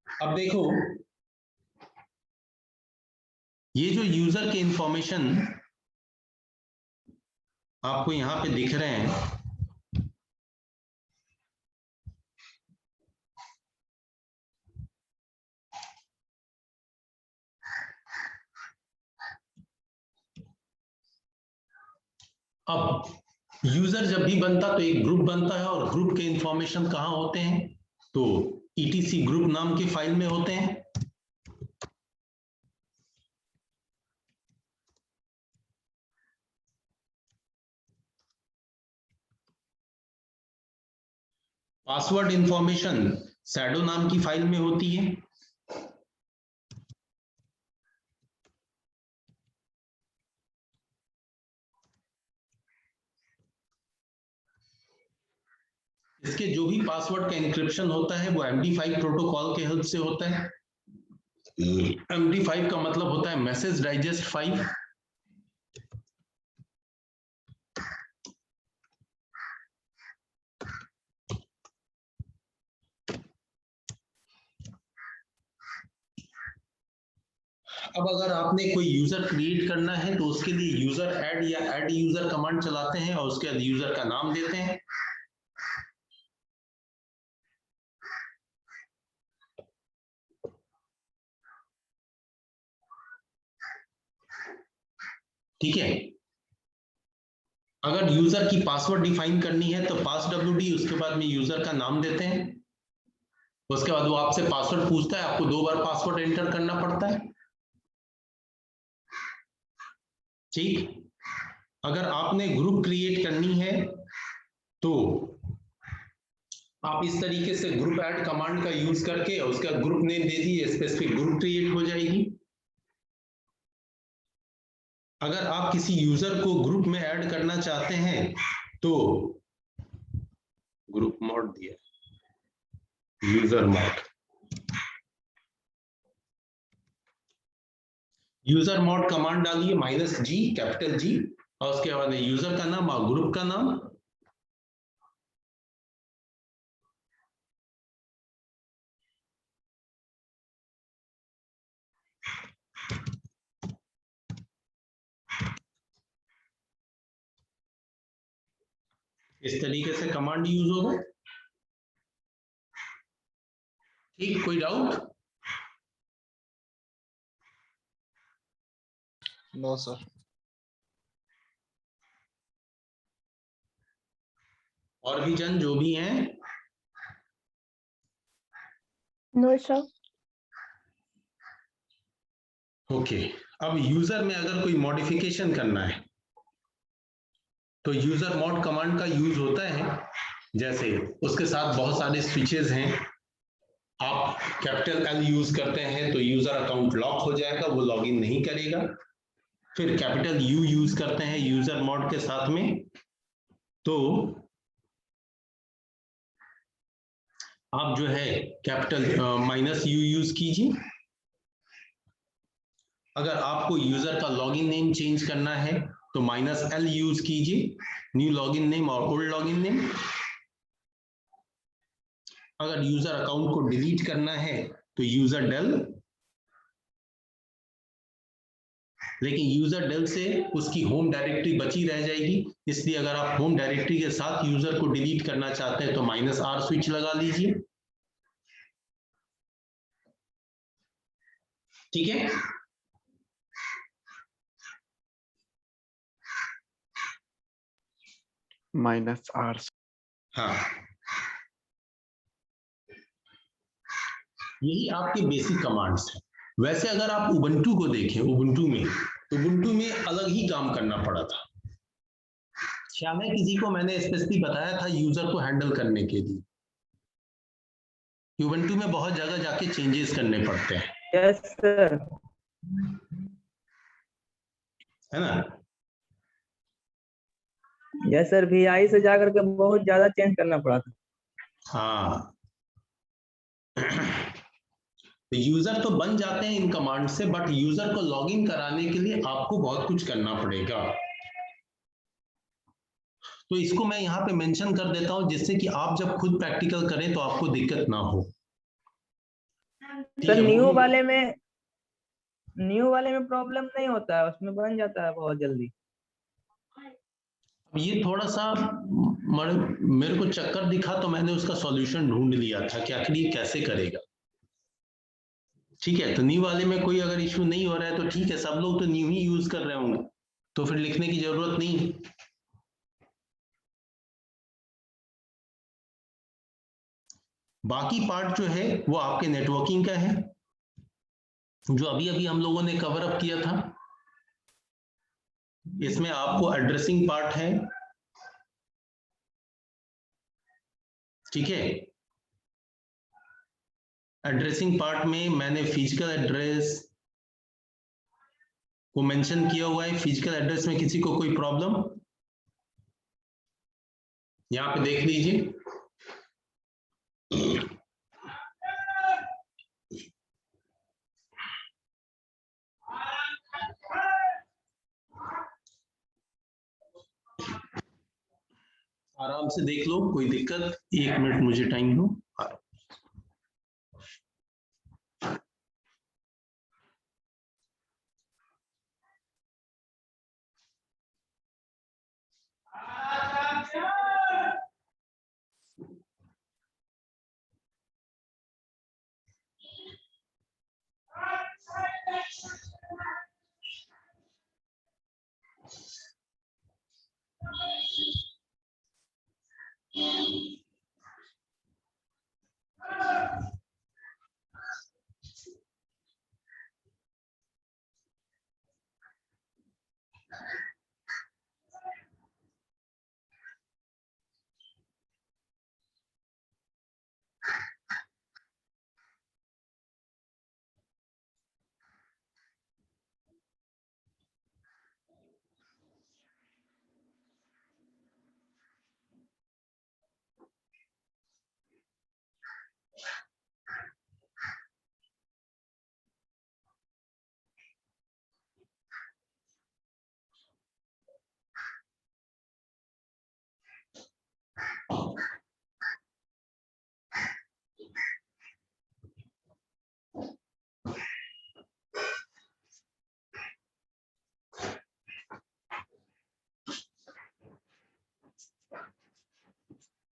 अब देखो, ये जो यूजर के इंफॉर्मेशन आपको यहां पे दिख रहे हैं, अब यूजर जब भी बनता तो एक ग्रुप बनता है, और ग्रुप के इंफॉर्मेशन कहाँ होते हैं, तो ईटीसी ग्रुप नाम की फाइल में होते हैं। पासवर्ड इंफॉर्मेशन शैडो नाम की फाइल में होती है। इसके जो भी पासवर्ड का इंक्रिप्शन होता है वो MD5 प्रोटोकॉल के हेल्प से होता है। MD5 का मतलब होता है मैसेज डाइजेस्ट 5। अब अगर आपने कोई यूजर क्रिएट करना है तो उसके लिए यूजर ऐड या ऐड यूजर कमांड चलाते हैं और उसके बाद यूजर का नाम देते हैं। ठीक है, अगर यूजर की पासवर्ड डिफाइन करनी है तो पास WD, उसके बाद में यूजर का नाम देते हैं। उसके बाद वो आपसे पासवर्ड पूछता है, आपको 2 बार पासवर्ड एंटर करना पड़ता है। ठीक, अगर आपने ग्रुप क्रिएट करनी है तो आप इस तरीके से ग्रुप ऐड कमांड का यूज करके उसका ग्रुप नेम दे दिए, स्पेसिफिक ग्रुप क्रिएट हो जाएगी। अगर आप किसी यूजर को ग्रुप में ऐड करना चाहते हैं तो ग्रुप मोड दिया, user mode, user mode command डालिए -G कैपिटल G, और उसके बाद यूजर का नाम और ग्रुप का नाम। इस तरीके से कमांड यूज होगा। ठीक, कोई डाउट? No sir. और भी जन जो भी हैं? No sir. ओके, अब यूजर में अगर कोई मॉडिफिकेशन करना है तो यूजर मोड कमांड का यूज होता है। जैसे उसके साथ बहुत सारे स्विचेस हैं, आप कैपिटल L यूज करते हैं तो यूजर अकाउंट लॉक हो जाएगा, वो लॉगिन नहीं करेगा। फिर कैपिटल U यूज करते हैं यूजर मोड के साथ में, तो आप जो है कैपिटल -U यूज कीजिए। अगर आपको यूजर का लॉगिन नेम चेंज करना है तो -L यूज कीजिए, न्यू लॉगिन नेम और ओल्ड लॉगिन नेम। अगर यूजर अकाउंट को डिलीट करना है तो यूजर डेल, लेकिन यूजर डेल से उसकी होम डायरेक्टरी बची रह जाएगी, इसलिए अगर आप होम डायरेक्टरी के साथ यूजर को डिलीट करना चाहते हैं तो -R स्विच लगा लीजिए। ठीक है, -R। हाँ, यही आपके बेसिक कमांड्स हैं। वैसे अगर आप उबंटू को देखें, उबंटू में अलग ही काम करना पड़ा था। ख्याल है किसी को मैंने स्पेशली बताया था यूजर को हैंडल करने के लिए। उबंटू में बहुत जगह जाके चेंजेस करने पड़ते हैं। Yes sir. है ना? यस सर, VI से जाकर के बहुत ज्यादा चेंज करना पड़ा था। हाँ, तो यूजर तो बन जाते हैं इन कमांड से, बट यूजर को लॉगिन कराने के लिए आपको बहुत कुछ करना पड़ेगा। तो इसको मैं यहाँ पे मेंशन कर देता हूँ जिससे कि आप जब खुद प्रैक्टिकल करें तो आपको दिक्कत ना हो। ठीक सर है, न्यू वो भी- वाले में प्रॉब्लम नहीं होता है, उसमें बन जाता है बहुत जल्दी। ये थोड़ा सा मेरे को चक्कर दिखा तो मैंने उसका सॉल्यूशन ढूंढ लिया था कि आखिर ये कैसे करेगा। ठीक है, तो न्यू वाले में कोई अगर इश्यू नहीं हो रहा है तो ठीक है, सब लोग तो न्यू ही यूज कर रहे होंगे, तो फिर लिखने की जरूरत नहीं है। बाकी पार्ट जो है वो आपके नेटवर्किंग का है, जो अभी अभी हम लोगों ने कवर अप किया था। इसमें आपको एड्रेसिंग पार्ट है, ठीक है। एड्रेसिंग पार्ट में मैंने फिजिकल एड्रेस को मेंशन किया हुआ है। फिजिकल एड्रेस में किसी को कोई प्रॉब्लम, यहां पे देख लीजिए। आराम से देख लो, कोई दिक्कत, 1 मिनट मुझे टाइम दो।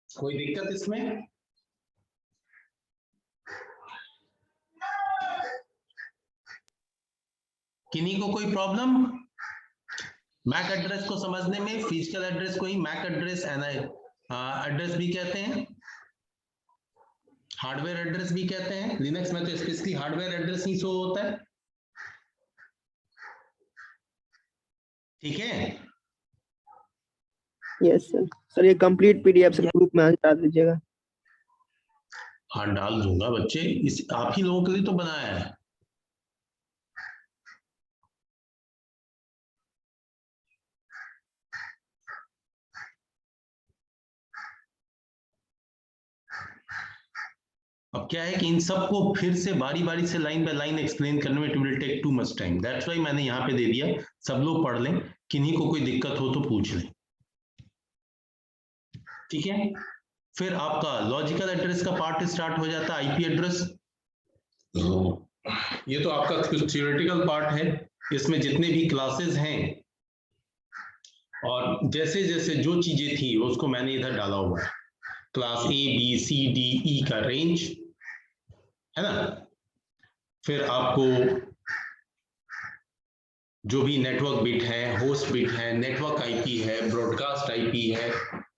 कोई दिक्कत इसमें? किन्हीं को कोई प्रॉब्लम? मैक एड्रेस को समझने में फिजिकल एड्रेस को ही मैक एड्रेस एड्रेस भी कहते हैं, हार्डवेयर एड्रेस भी कहते हैं। लिनक्स में तो स्पेशली हार्डवेयर एड्रेस ही शो होता है, ठीक है। Yes sir. सर ये कंप्लीट पीडीएफ सर ग्रुप में डाल दीजिएगा। हाँ डाल दूंगा बच्चे, इस आप ही लोगों के लिए तो बनाया है। अब क्या है कि इन सबको फिर से बारी बारी से लाइन बाय लाइन एक्सप्लेन करने में it will take too much time, that's why मैंने यहाँ पे दे दिया, सब लोग पढ़ लें, किन्हीं को कोई दिक्कत हो तो पूछ लें, ठीक है। फिर आपका लॉजिकल एड्रेस का पार्ट स्टार्ट हो जाता है, आईपी एड्रेस। ये तो आपका थ्योरेटिकल पार्ट है, इसमें जितने भी क्लासेस हैं और जैसे जैसे जो चीजें थी उसको मैंने इधर डाला हुआ है। Class A B C D E का रेंज है ना, फिर आपको जो भी नेटवर्क बिट है, होस्ट बिट है, नेटवर्क आईपी है, ब्रॉडकास्ट आईपी है,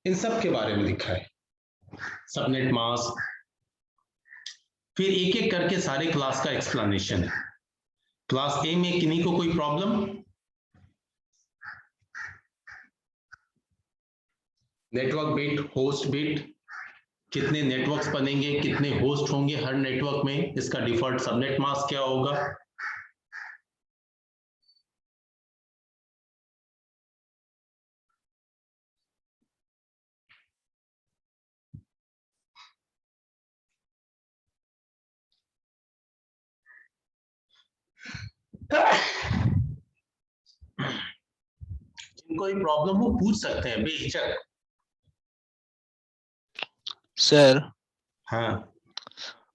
इन सब के बारे में लिखा है, सबनेट मास्क। फिर एक एक करके सारे क्लास का एक्सप्लेनेशन है। क्लास ए में किन्हीं को कोई problem? Network bit, host bit, कितने नेटवर्क्स बनेंगे, कितने होस्ट होंगे हर नेटवर्क में, इसका डिफॉल्ट सबनेट मास्क क्या होगा, जिनको भी प्रॉब्लम हो पूछ सकते हैं बेहिचक। सर हाँ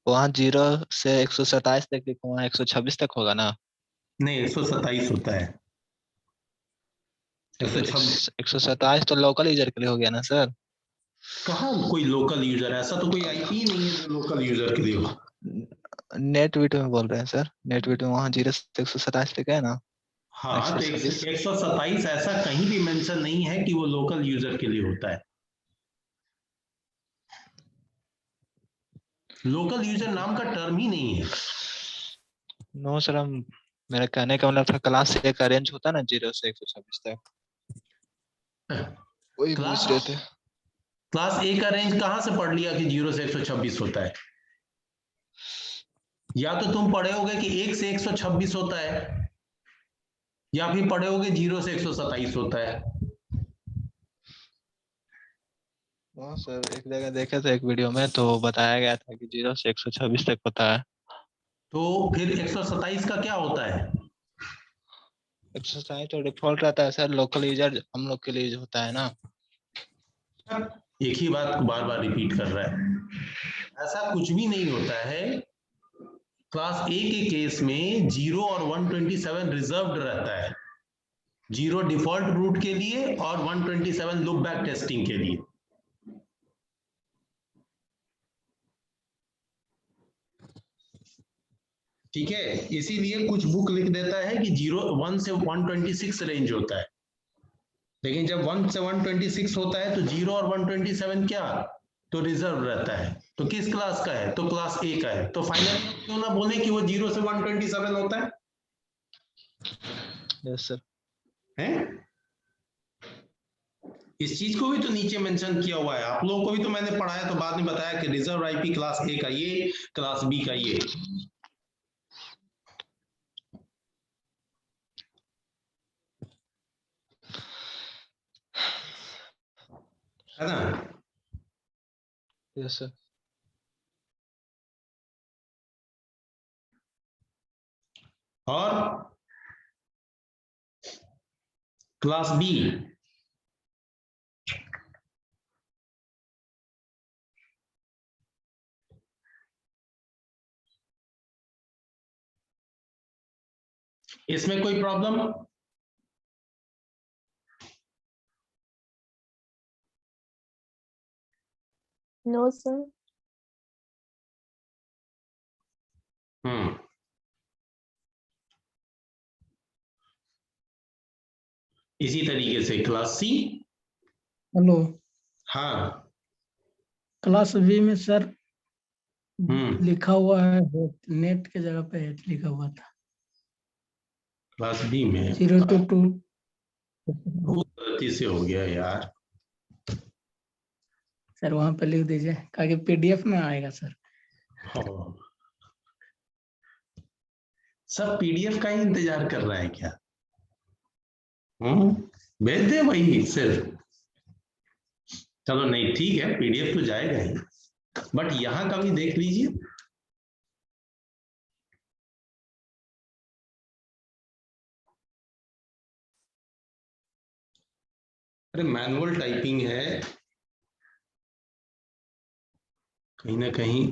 वहाँ 0 से 127 तक लिखो, वहाँ 126 तक होगा ना? नहीं, 127 होता है। 126 127 तो लोकल यूजर के लिए हो गया ना सर? कहाँ कोई लोकल यूजर, ऐसा तो कोई आईपी नहीं है जो लोकल यूजर के लिए हो। नेट वीडियो में बोल रहे हैं सर, नेट वीडियो में वहाँ 0 से 127 तक है ना? हाँ, तो 127 ऐसा कहीं भी मेंशन नहीं है कि वो लोकल यूजर के लिए होता है। लोकल यूजर नाम का टर्म ही नहीं है। नो सर, हम मेरा कहने का मतलब था क्लास से एक अरेंज होता है ना 0 से 126 तक, वही पूछ रहे थे। क्लास ए का रेंज कहाँ से पढ़ लिया कि 0 से 126 होता है? या तो तुम पढ़े होगे कि 1 से 126 होता है, या फिर पढ़े होगे 0 से 127 होता है। हाँ सर, एक जगह देखे थे एक वीडियो में तो बताया गया था कि 0 से 126 तक होता है। तो फिर 127 का क्या होता है? 127 तो डिफॉल्ट रहता है सर, लोकल यूजर हम लोग के लिए जो होता है ना। एक ही बात को बार बार रिपीट कर रहा है, ऐसा कुछ भी नहीं होता है। क्लास ए के केस में 0 और 127 रिजर्व्ड रहता है। 0 डिफॉल्ट रूट के लिए और 127 लुक बैक टेस्टिंग के लिए। ठीक है, इसीलिए कुछ बुक लिख देता है कि 1 से 126 रेंज होता है, लेकिन जब 1 से 126 होता है तो 0 और 127 क्या, तो रिजर्व रहता है। तो किस क्लास का है? तो क्लास ए का है। तो फाइनल क्यों ना बोले कि वो 0 से 127 होता है? Yes sir. हैं? इस चीज को भी तो नीचे मेंशन किया हुआ है, आप लोगों को भी तो मैंने पढ़ाया, तो बाद में बताया कि रिजर्व आईपी क्लास ए का ये, क्लास बी का ये, है ना? Yes sir. और क्लास बी इसमें कोई प्रॉब्लम? No, sir. इसी तरीके से क्लास सी। हेलो, हाँ। क्लास बी में सर हम्म लिखा हुआ है नेट के जगह पे हेट लिखा हुआ था। क्लास बी में 0 to 2 बहुत गलती से हो गया यार। सर वहां पे लिख दीजिए, ताकि पीडीएफ में आएगा सर। हाँ। सब पीडीएफ का ही इंतजार कर रहा है क्या? भेज दे वही सिर्फ। चलो नहीं, ठीक है, पीडीएफ तो जाएगा ही, बट यहां का भी देख लीजिए। अरे मैनुअल टाइपिंग है, कहीं ना कहीं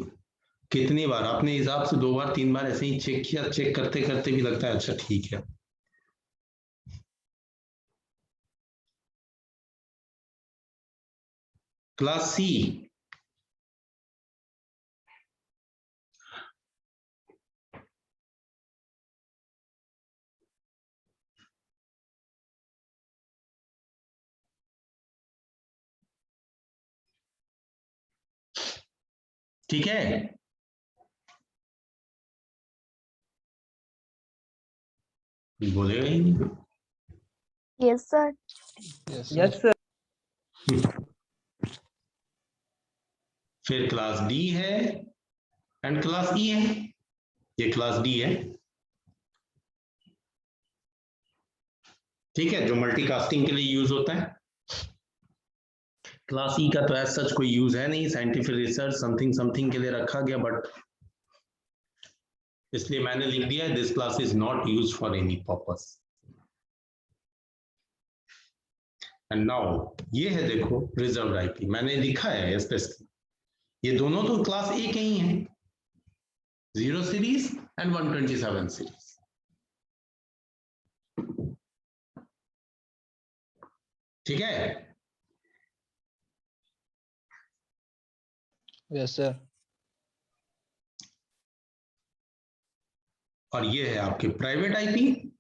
कितनी बार अपने हिसाब से 2 बार 3 बार ऐसे ही चेक किया, चेक करते करते भी लगता है अच्छा ठीक है। क्लास सी ठीक है। बोलेगा ही नहीं। Yes, sir. Yes sir. फिर क्लास डी है एंड क्लास ई है। ये क्लास डी है, ठीक है, जो मल्टीकास्टिंग के लिए यूज होता है। क्लास ई का तो एज सच कोई यूज है नहीं, साइंटिफिक रिसर्च समथिंग समथिंग के लिए रखा गया, बट इसलिए मैंने लिख दिया है this class is not use for any purpose. And now ये है देखो रिजर्व आईपी, मैंने लिखा है स्पेसिफिक। ये दोनों तो क्लास ए के ही हैं, 0 सीरीज एंड 127 सीरीज। ठीक है, यस सर। और ये है आपके प्राइवेट आईपी।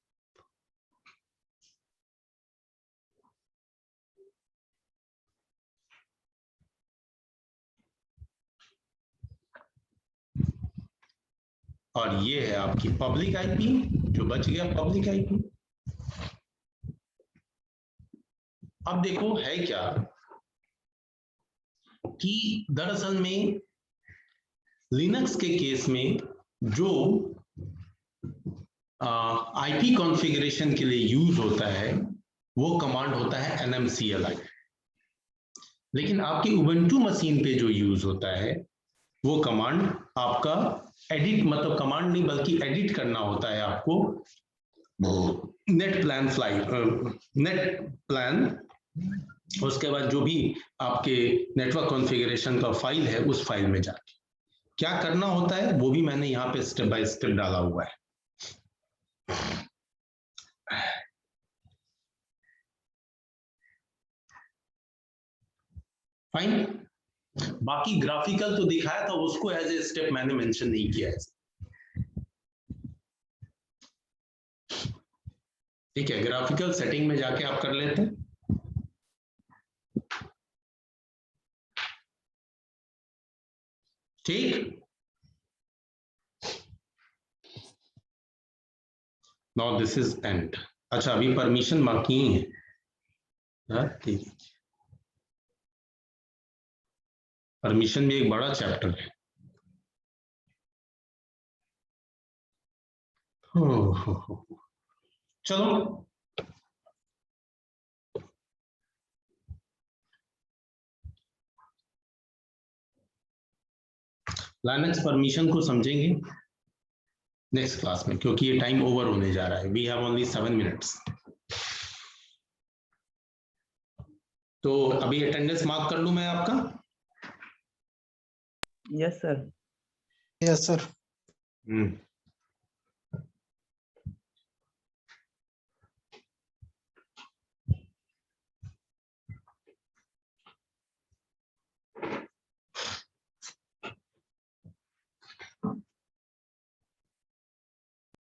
और ये है आपकी पब्लिक आईपी, जो बच गया पब्लिक आईपी। अब देखो है क्या कि दरअसल में लिनक्स के केस में जो आईपी कॉन्फ़िगरेशन के लिए यूज होता है वो कमांड होता है nmcli, लेकिन आपकी उबंटू मशीन पे जो यूज होता है वो कमांड आपका एडिट, मतलब कमांड नहीं बल्कि एडिट करना होता है आपको नेट प्लान। उसके बाद जो भी आपके नेटवर्क कॉन्फ़िगरेशन का फाइल है उस फाइल में जाके क्या करना होता है वो भी मैंने यहाँ पे स्टेप बाय स्टेप डाला हुआ है। फाइन, बाकी ग्राफिकल तो दिखाया था, उसको एज ए स्टेप मैंने मेंशन नहीं किया है। ठीक है, ग्राफिकल सेटिंग में जाके आप कर लेते हैं। ठीक, नाउ दिस इज एंड। अच्छा, अभी परमिशन बाकी ही है। ठीक है, परमिशन भी एक बड़ा चैप्टर है। हो। चलो लाइनक्स परमिशन को समझेंगे नेक्स्ट क्लास में, क्योंकि ये टाइम ओवर होने जा रहा है। We have only 7 minutes. तो अभी अटेंडेंस मार्क कर लूं मैं आपका? Yes sir. Yes sir.